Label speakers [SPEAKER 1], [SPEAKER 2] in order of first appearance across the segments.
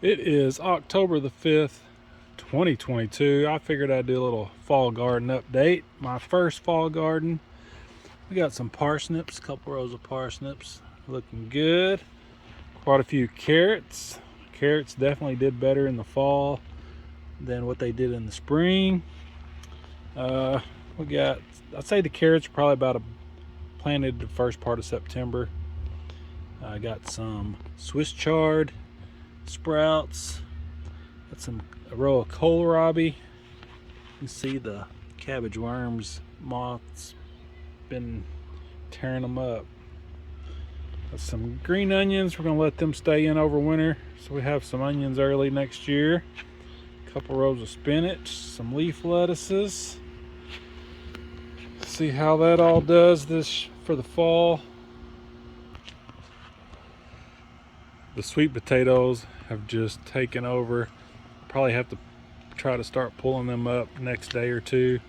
[SPEAKER 1] It is October the 5th, 2022. I figured I'd do a little fall garden update. My first fall garden. We got some parsnips, a couple rows of parsnips looking good. Quite a few carrots. Carrots definitely did better in the fall than what they did in the spring. We got, I'd say the carrots are probably planted the first part of September. I got some Swiss chard sprouts. Got a row of kohlrabi. You can see the cabbage worms, moths been tearing them up. Got some green onions. We're gonna let them stay in over winter, so we have some onions early next year. A couple rows of spinach, some leaf lettuces. See how that all does this for the fall. The sweet potatoes have just taken over. Probably have to try to start pulling them up next day or two.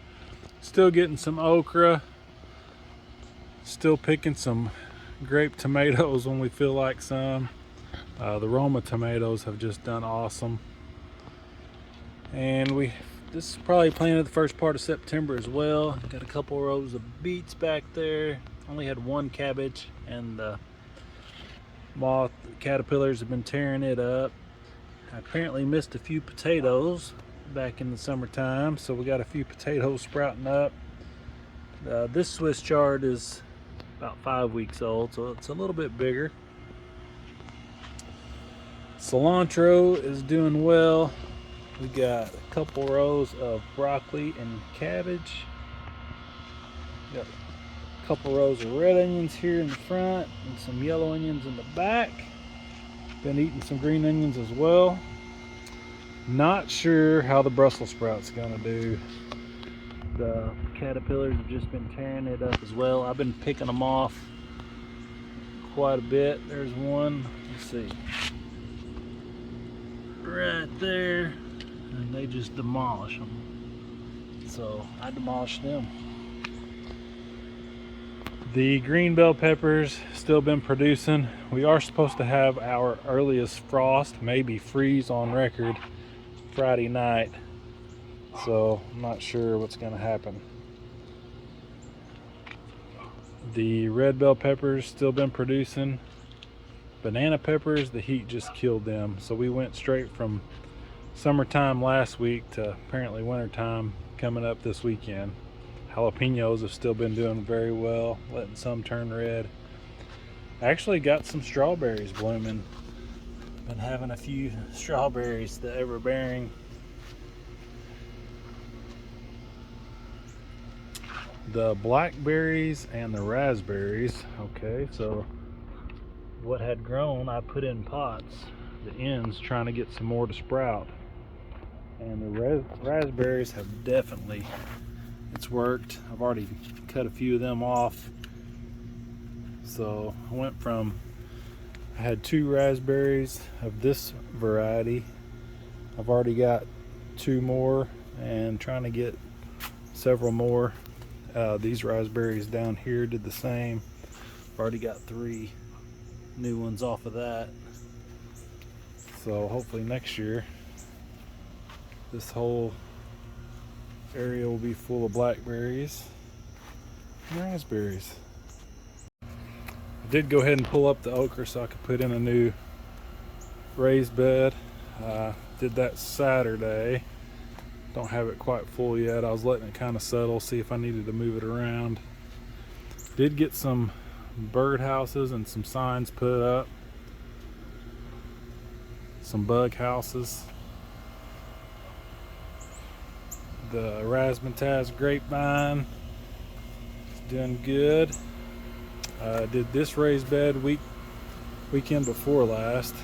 [SPEAKER 1] Still getting some okra. Still picking some grape tomatoes when we feel like some. The Roma tomatoes have just done awesome. And this is probably planted the first part of September as well. Got a couple rows of beets back there. Only had one cabbage, and the moth caterpillars have been tearing it up. I apparently missed a few potatoes back in the summertime, so we got a few potatoes sprouting up. This Swiss chard is about 5 weeks old, so it's a little bit bigger. Cilantro is doing well. We got a couple rows of broccoli and cabbage. Got a couple rows of red onions here in the front and some yellow onions in the back. Been eating some green onions as well. Not sure how the Brussels sprouts gonna do. The caterpillars have just been tearing it up as well. I've been picking them off quite a bit. There's one, let's see, right there, and they just demolish them. So I demolished them. The green bell peppers still been producing. We are supposed to have our earliest frost, maybe freeze on record, Friday night. So I'm not sure what's gonna happen. The red bell peppers still been producing. Banana peppers, the heat just killed them. So we went straight from summertime last week to apparently wintertime coming up this weekend. Jalapenos have still been doing very well, letting some turn red. I actually got some strawberries blooming. Been having a few strawberries, the ever-bearing. The blackberries and the raspberries, okay, so what had grown I put in pots, the ends trying to get some more to sprout. And the raspberries have definitely, it's worked. I've already cut a few of them off. So I went from, I had 2 raspberries of this variety. I've already got 2 more and trying to get several more. These raspberries down here did the same. I've already got 3 new ones off of that. So hopefully next year this whole area will be full of blackberries and raspberries. I did go ahead and pull up the okra so I could put in a new raised bed. Did that Saturday. Don't have it quite full yet. I was letting it kind of settle, see if I needed to move it around. Did get some bird houses and some signs put up. Some bug houses. The razzmatazz grapevine is doing good. Did this raised bed weekend before last.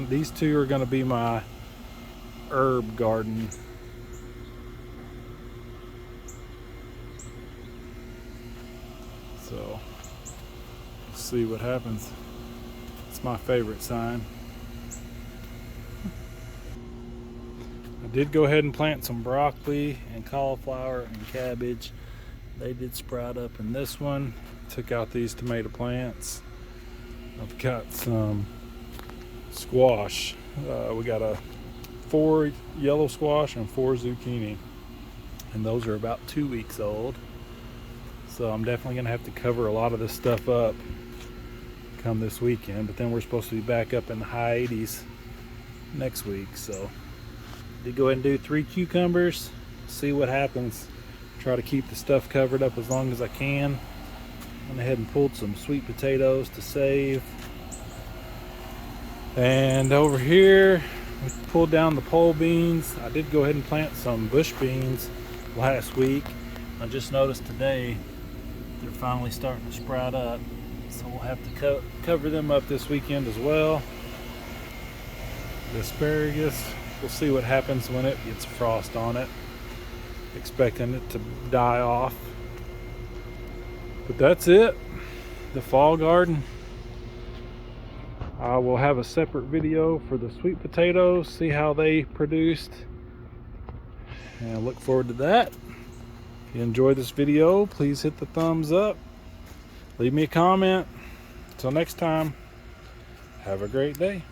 [SPEAKER 1] These 2 are gonna be my herb garden. So let's see what happens. It's my favorite sign. I did go ahead and plant some broccoli and cauliflower and cabbage. They did sprout up in this one. Took out these tomato plants. I've got some squash We got 4 yellow squash and 4 zucchini, and those are about 2 weeks old. So I'm definitely gonna have to cover a lot of this stuff up come this weekend, but then we're supposed to be back up in the high 80s next week. So did go ahead and do 3 cucumbers, see what happens. Try to keep the stuff covered up as long as I can. Went ahead and pulled some sweet potatoes to save. And over here, we pulled down the pole beans. I did go ahead and plant some bush beans last week. I just noticed today they're finally starting to sprout up. So we'll have to cover them up this weekend as well. The asparagus, we'll see what happens when it gets frost on it. Expecting it to die off. But that's it. The fall garden. I will have a separate video for the sweet potatoes, see how they produced, and I look forward to that. If you enjoyed this video, please hit the thumbs up, leave me a comment. Until next time, have a great day.